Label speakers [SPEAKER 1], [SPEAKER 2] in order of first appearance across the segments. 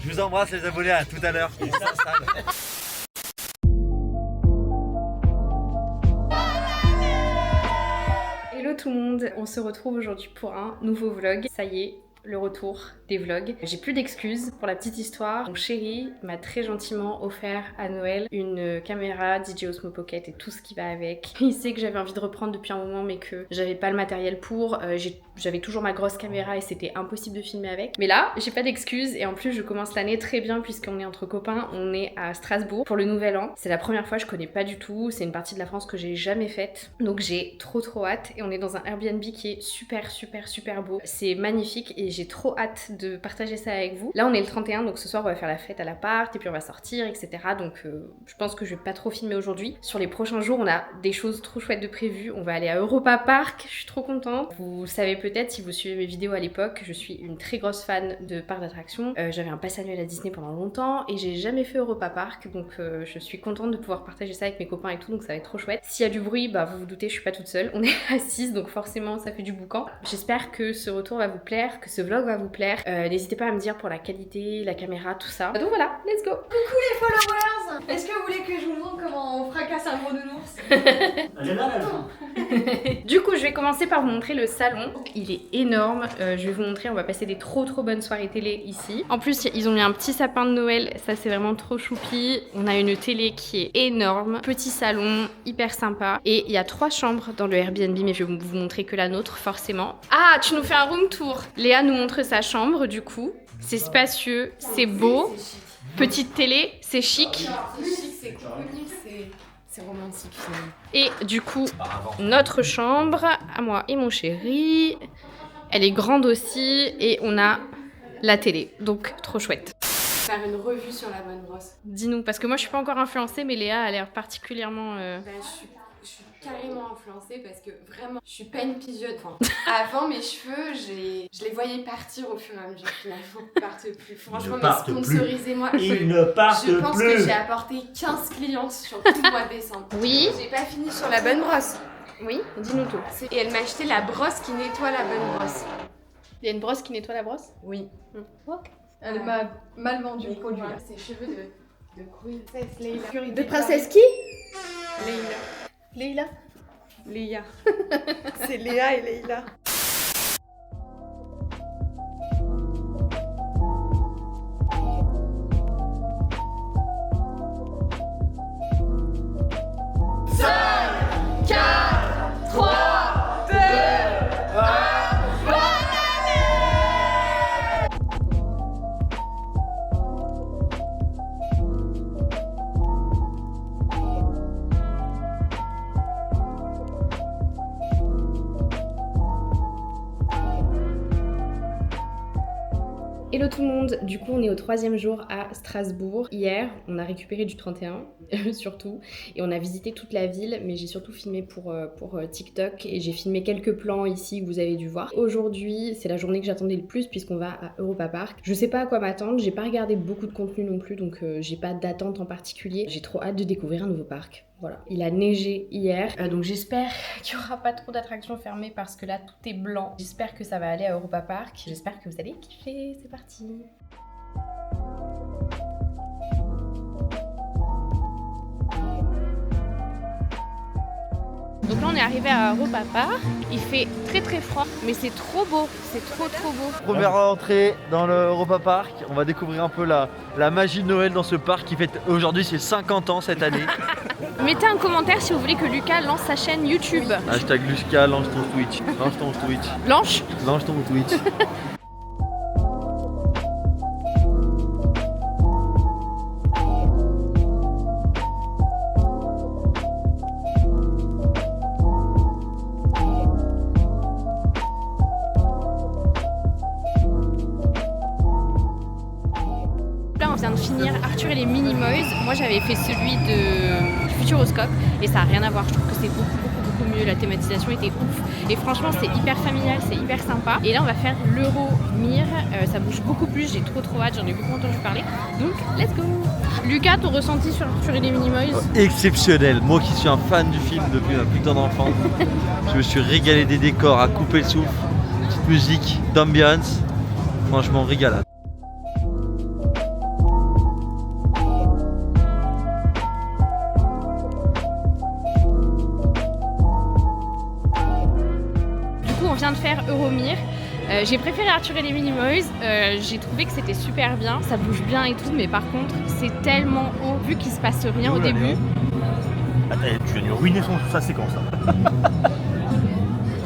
[SPEAKER 1] Je vous embrasse les abonnés, à tout à l'heure.
[SPEAKER 2] Hello tout le monde, on se retrouve aujourd'hui pour un nouveau vlog. Ça y est, le retour des vlogs. J'ai plus d'excuses pour la petite histoire. Mon chéri m'a très gentiment offert à Noël une caméra DJ Osmo Pocket et tout ce qui va avec. Il sait que j'avais envie de reprendre depuis un moment mais que j'avais pas le matériel pour. J'avais toujours ma grosse caméra et c'était impossible de filmer avec. Mais là, j'ai pas d'excuses et en plus je commence l'année très bien puisqu'on est entre copains. On est à Strasbourg pour le nouvel an. C'est la première fois, je connais pas du tout. C'est une partie de la France que j'ai jamais faite. Donc j'ai trop hâte et on est dans un Airbnb qui est super beau. C'est magnifique et j'ai trop hâte de partager ça avec vous. Là on est le 31 donc ce soir on va faire la fête à l'appart et puis on va sortir etc. Donc je pense que je vais pas trop filmer aujourd'hui. Sur les prochains jours on a des choses trop chouettes de prévues. On va aller à Europa Park, je suis trop contente. Vous savez peut-être si vous suivez mes vidéos à l'époque, je suis une très grosse fan de parcs d'attractions. J'avais un pass annuel à Disney pendant longtemps et j'ai jamais fait Europa Park donc je suis contente de pouvoir partager ça avec mes copains et tout donc ça va être trop chouette. S'il y a du bruit, bah vous vous doutez je suis pas toute seule. On est assises donc forcément ça fait du boucan. J'espère que ce retour va vous plaire, que ce vlog va vous plaire. N'hésitez pas à me dire pour la qualité, la caméra, tout ça. Donc voilà, let's go.
[SPEAKER 3] Coucou les followers. Est-ce que vous voulez que je vous montre comment on fracasse un gros nounours?
[SPEAKER 1] Elle est là, la
[SPEAKER 2] Du coup, je vais commencer par vous montrer le salon. Il est énorme. Je vais vous montrer, on va passer des trop bonnes soirées télé ici. En plus, ils ont mis un petit sapin de Noël. Ça, c'est vraiment trop choupi. On a une télé qui est énorme. Petit salon, hyper sympa. Et il y a 3 chambres dans le Airbnb, mais je vais vous montrer que la nôtre, forcément. Ah, tu nous fais un room tour. Léa nous montre sa chambre, du coup. C'est spacieux, c'est beau. Petite télé, c'est chic.
[SPEAKER 3] C'est chic, c'est cool, c'est romantique.
[SPEAKER 2] Et du coup, notre chambre, à moi et mon chéri, elle est grande aussi et on a la télé, donc trop chouette.
[SPEAKER 3] Faire une revue sur la bonne brosse.
[SPEAKER 2] Dis-nous, parce que moi je suis pas encore influencée, mais Léa a l'air particulièrement...
[SPEAKER 3] Je suis carrément influencée parce que vraiment, je suis pas une pigeonne. Enfin, avant mes cheveux, je les voyais partir au fur et à mesure finalement. Ils partent plus. Franchement, mais sponsorisez-moi.
[SPEAKER 1] Ils ne partent
[SPEAKER 3] Je pense
[SPEAKER 1] plus.
[SPEAKER 3] que j'ai apporté 15 clientes sur tout le mois de décembre.
[SPEAKER 2] Oui.
[SPEAKER 3] J'ai pas fini sur la bonne brosse.
[SPEAKER 2] Oui, dis-nous tout.
[SPEAKER 3] Et elle m'a acheté la brosse qui nettoie la bonne brosse.
[SPEAKER 2] Il y a une brosse qui nettoie la brosse?
[SPEAKER 3] Oui.
[SPEAKER 2] Ok.
[SPEAKER 3] Elle m'a mal vendu le produit. Ses cheveux de princesse Leila.
[SPEAKER 2] De princesse qui?
[SPEAKER 3] Leila.
[SPEAKER 2] Leila.
[SPEAKER 3] Léa. C'est Léa et Leila.
[SPEAKER 2] Hello tout le monde, du coup on est au 3e jour à Strasbourg. Hier on a récupéré du 31 surtout et on a visité toute la ville mais j'ai surtout filmé pour TikTok et j'ai filmé quelques plans ici que vous avez dû voir. Aujourd'hui c'est la journée que j'attendais le plus puisqu'on va à Europa Park. Je sais pas à quoi m'attendre, j'ai pas regardé beaucoup de contenu non plus donc j'ai pas d'attente en particulier. J'ai trop hâte de découvrir un nouveau parc. Voilà, il a neigé hier, donc j'espère qu'il n'y aura pas trop d'attractions fermées parce que là tout est blanc. J'espère que ça va aller à Europa Park, j'espère que vous allez kiffer, c'est parti. Donc là on est arrivé à Europa Park, il fait très froid mais c'est trop beau, c'est trop beau.
[SPEAKER 1] Première entrée dans le Europa Park, on va découvrir un peu la magie de Noël dans ce parc qui fête aujourd'hui ses 50 ans cette année.
[SPEAKER 2] Mettez un commentaire si vous voulez que Lucas lance sa chaîne YouTube.
[SPEAKER 1] Hashtag Lucas, lance ton Twitch. Lance ton Twitch.
[SPEAKER 2] Lance.
[SPEAKER 1] Lance ton Twitch.
[SPEAKER 2] On vient de finir Arthur et les Minimoys. Moi j'avais fait celui de Futuroscope et ça n'a rien à voir. Je trouve que c'est beaucoup mieux. La thématisation était ouf et franchement c'est hyper familial, c'est hyper sympa. Et là on va faire l'Euro-Mir. Ça bouge beaucoup plus, j'ai trop hâte, j'en ai beaucoup entendu parler. Donc let's go. Lucas, ton ressenti sur Arthur et les Minimoys?
[SPEAKER 1] Exceptionnel. Moi qui suis un fan du film depuis ma plus tendre enfance, je me suis régalé des décors à couper le souffle, petite musique d'ambiance. Franchement régalade.
[SPEAKER 2] de faire Euromir. J'ai préféré Arthur et les Minimoys, j'ai trouvé que c'était super bien, ça bouge bien et tout, mais par contre c'est tellement haut, vu qu'il se passe rien au début.
[SPEAKER 4] Attends, tu viens de ruiner sa séquence.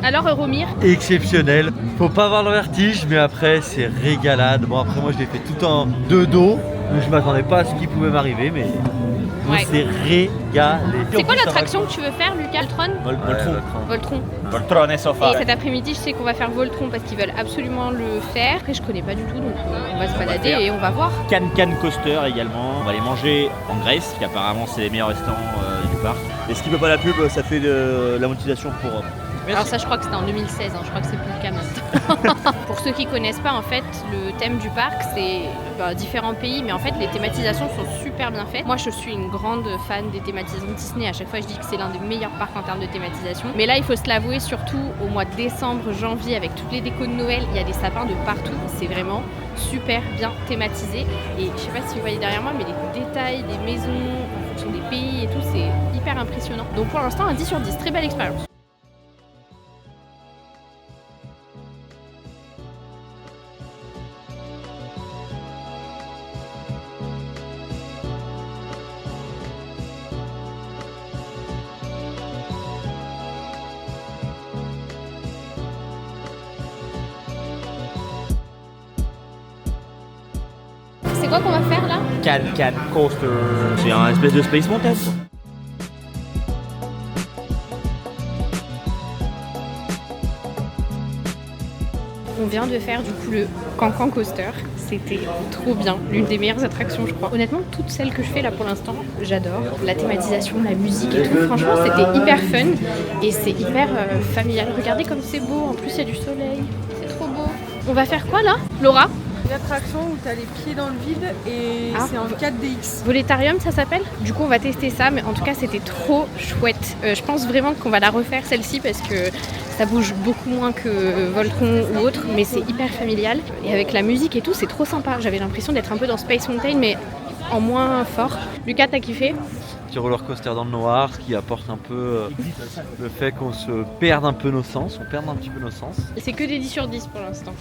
[SPEAKER 2] Alors Euromir,
[SPEAKER 1] Exceptionnel. Faut pas avoir le vertige, mais après c'est régalade. Bon après moi je l'ai fait tout en deux dos, donc je m'attendais pas à ce qui pouvait m'arriver, mais on s'est régalé.
[SPEAKER 2] C'est quoi l'attraction que tu veux faire, Lucas? Voltron.
[SPEAKER 4] Voltron et Sofa.
[SPEAKER 2] Et cet après-midi, je sais qu'on va faire Voltron parce qu'ils veulent absolument le faire. Après, je connais pas du tout, donc on va se balader et on va voir.
[SPEAKER 4] Can Coaster également. On va aller manger en Grèce, qui apparemment c'est les meilleurs restaurants du parc. Et ce qui peut pas la pub, ça fait de la motivation pour.
[SPEAKER 2] Alors ça, je crois que c'était en 2016, je crois que c'est plus le cas maintenant. Pour ceux qui connaissent pas, en fait, le thème du parc, c'est différents pays, mais en fait, les thématisations sont super bien faites. Moi, je suis une grande fan des thématisations Disney. À chaque fois, je dis que c'est l'un des meilleurs parcs en termes de thématisation. Mais là, il faut se l'avouer, surtout au mois de décembre, janvier, avec toutes les décos de Noël, il y a des sapins de partout. C'est vraiment super bien thématisé. Et je sais pas si vous voyez derrière moi, mais les détails des maisons, en fonction des pays et tout, c'est hyper impressionnant. Donc pour l'instant, un 10 sur 10, très belle expérience. C'est quoi qu'on va faire là?
[SPEAKER 4] Can Coaster. C'est un espèce de Space Mountain.
[SPEAKER 2] On vient de faire du coup le Cancan Coaster. C'était trop bien, l'une des meilleures attractions je crois. Honnêtement, toutes celles que je fais là pour l'instant, j'adore. La thématisation, la musique et tout, franchement c'était hyper fun et c'est hyper familial. Regardez comme c'est beau, en plus il y a du soleil, c'est trop beau. On va faire quoi là, Laura?
[SPEAKER 5] Une attraction où tu as les pieds dans le vide et c'est en 4DX.
[SPEAKER 2] Volétarium ça s'appelle. Du coup on va tester ça, mais en tout cas c'était trop chouette. Je pense vraiment qu'on va la refaire celle-ci parce que ça bouge beaucoup moins que Voltron ou autre, mais c'est hyper familial. Et avec la musique et tout, c'est trop sympa. J'avais l'impression d'être un peu dans Space Mountain, mais en moins fort. Lucas, t'as kiffé?
[SPEAKER 1] Petit roller coaster dans le noir, ce qui apporte un peu le fait qu'on se perde un peu nos sens, on perd un petit peu nos sens.
[SPEAKER 2] C'est que des 10 sur 10 pour l'instant.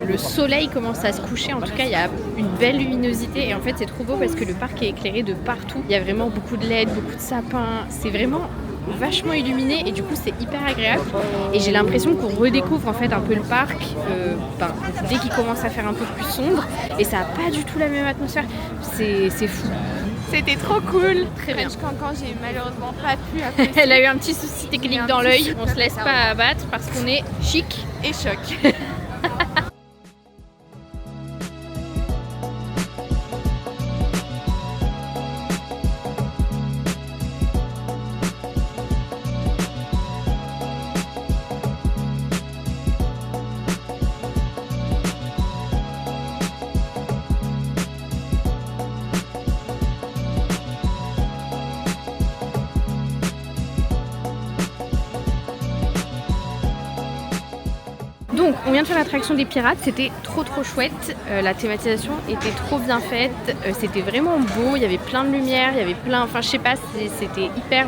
[SPEAKER 2] Le soleil commence à se coucher, en tout cas il y a une belle luminosité et en fait c'est trop beau parce que le parc est éclairé de partout. Il y a vraiment beaucoup de LED, beaucoup de sapins, c'est vraiment vachement illuminé et du coup c'est hyper agréable et j'ai l'impression qu'on redécouvre en fait un peu le parc dès qu'il commence à faire un peu plus sombre et ça n'a pas du tout la même atmosphère, c'est fou.
[SPEAKER 5] C'était trop cool.
[SPEAKER 2] Très bien.
[SPEAKER 5] Cancan, j'ai malheureusement pas pu apprécier.
[SPEAKER 2] Elle a eu un petit souci technique dans l'œil, on se laisse pas abattre parce qu'on est chic
[SPEAKER 5] et choc.
[SPEAKER 2] Donc on vient de faire l'attraction des pirates, c'était trop chouette, la thématisation était trop bien faite, c'était vraiment beau, il y avait plein de lumière, il y avait plein, enfin je sais pas, c'était hyper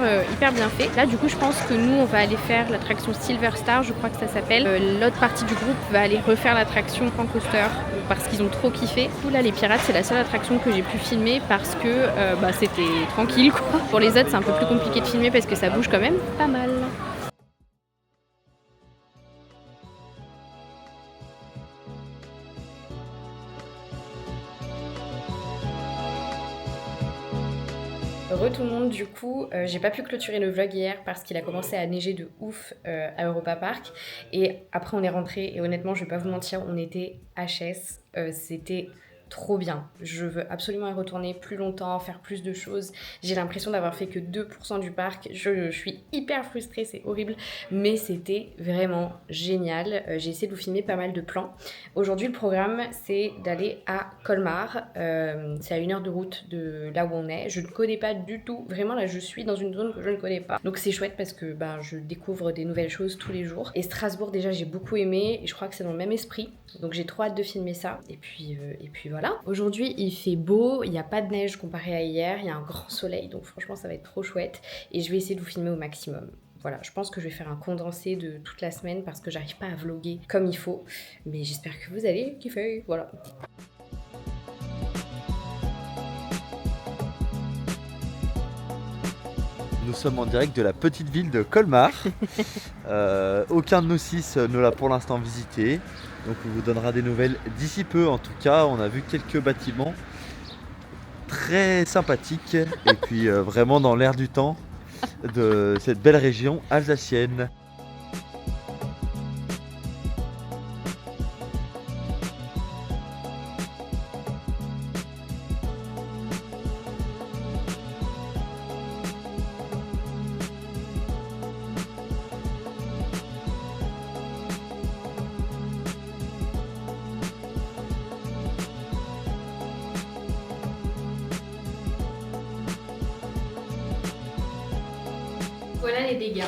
[SPEAKER 2] bien fait. Là du coup je pense que nous on va aller faire l'attraction Silver Star, je crois que ça s'appelle. L'autre partie du groupe va aller refaire l'attraction Can Coaster parce qu'ils ont trop kiffé. Du coup là les pirates c'est la seule attraction que j'ai pu filmer parce que c'était tranquille quoi. Pour les autres c'est un peu plus compliqué de filmer parce que ça bouge quand même pas mal. Re tout le monde, du coup, j'ai pas pu clôturer le vlog hier parce qu'il a commencé à neiger de ouf à Europa Park. Et après on est rentré et honnêtement je vais pas vous mentir, on était HS, c'était trop bien. Je veux absolument y retourner plus longtemps, faire plus de choses. J'ai l'impression d'avoir fait que 2% du parc. Je suis hyper frustrée, c'est horrible. Mais c'était vraiment génial. J'ai essayé de vous filmer pas mal de plans. Aujourd'hui, le programme, c'est d'aller à Colmar. C'est à 1 heure de route de là où on est. Je ne connais pas du tout. Vraiment, là, je suis dans une zone que je ne connais pas. Donc c'est chouette parce que je découvre des nouvelles choses tous les jours. Et Strasbourg, déjà, j'ai beaucoup aimé. Et je crois que c'est dans le même esprit. Donc j'ai trop hâte de filmer ça. Et puis voilà. voilà. Aujourd'hui il fait beau, il n'y a pas de neige comparé à hier, il y a un grand soleil donc franchement ça va être trop chouette et je vais essayer de vous filmer au maximum. Voilà, je pense que je vais faire un condensé de toute la semaine parce que j'arrive pas à vlogger comme il faut. Mais j'espère que vous allez kiffer, voilà.
[SPEAKER 1] Nous sommes en direct de la petite ville de Colmar. Aucun de nous 6 ne l'a pour l'instant visité. Donc on vous donnera des nouvelles d'ici peu. En tout cas, on a vu quelques bâtiments très sympathiques. Et puis vraiment dans l'air du temps de cette belle région alsacienne.
[SPEAKER 2] Voilà les dégâts.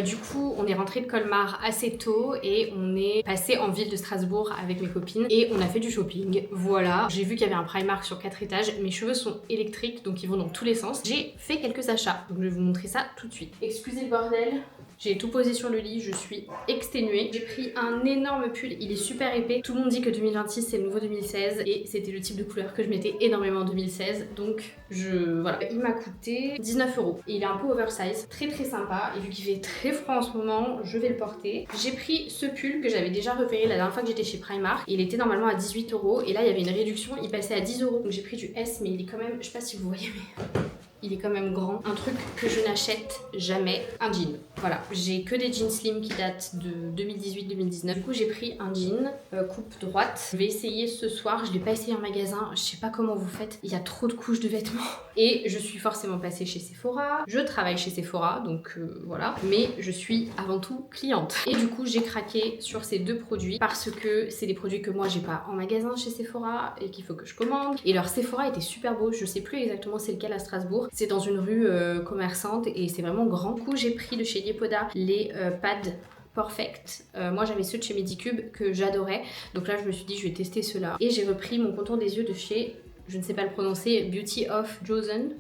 [SPEAKER 2] Du coup, on est rentré de Colmar assez tôt et on est passé en ville de Strasbourg avec mes copines et on a fait du shopping. Voilà, j'ai vu qu'il y avait un Primark sur 4 étages. Mes cheveux sont électriques donc ils vont dans tous les sens. J'ai fait quelques achats, donc je vais vous montrer ça tout de suite. Excusez le bordel. J'ai tout posé sur le lit, je suis exténuée. J'ai pris un énorme pull, il est super épais. Tout le monde dit que 2026 c'est le nouveau 2016 et c'était le type de couleur que je mettais énormément en 2016. Donc voilà. Il m'a coûté 19 € et il est un peu oversize, très très sympa. Et vu qu'il fait très froid en ce moment, je vais le porter. J'ai pris ce pull que j'avais déjà repéré la dernière fois que j'étais chez Primark. Il était normalement à 18 € et là il y avait une réduction, il passait à 10 €. Donc j'ai pris du S mais il est quand même, je sais pas si vous voyez mais... il est quand même grand. Un truc que je n'achète jamais, un jean. Voilà, j'ai que des jeans slim qui datent de 2018-2019. Du coup, j'ai pris un jean coupe droite. Je vais essayer ce soir. Je l'ai pas essayé en magasin. Je sais pas comment vous faites. Il y a trop de couches de vêtements. Et je suis forcément passée chez Sephora. Je travaille chez Sephora, donc voilà. Mais je suis avant tout cliente. Et du coup, j'ai craqué sur ces deux produits parce que c'est des produits que moi, j'ai pas en magasin chez Sephora et qu'il faut que je commande. Et leur Sephora était super beau. Je sais plus exactement c'est lequel à Strasbourg. C'est dans une rue commerçante et c'est vraiment grand coup. J'ai pris de chez Yepoda les pads Perfect. Moi j'avais ceux de chez Medicube que j'adorais. Donc là je me suis dit je vais tester ceux-là. Et j'ai repris mon contour des yeux de chez, je ne sais pas le prononcer, Beauty of Josen.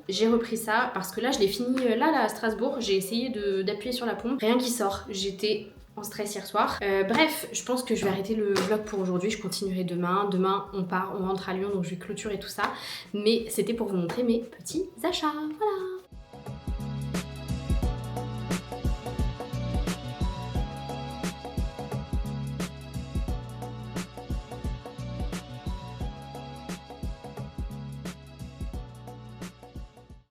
[SPEAKER 2] J'ai repris ça parce que là je l'ai fini là à Strasbourg. J'ai essayé d'appuyer sur la pompe. Rien qui sort. J'étais en stress hier soir. Bref, je pense que je vais arrêter le vlog pour aujourd'hui. Je continuerai demain. Demain, on rentre à Lyon, donc je vais clôturer tout ça. Mais c'était pour vous montrer mes petits achats. Voilà.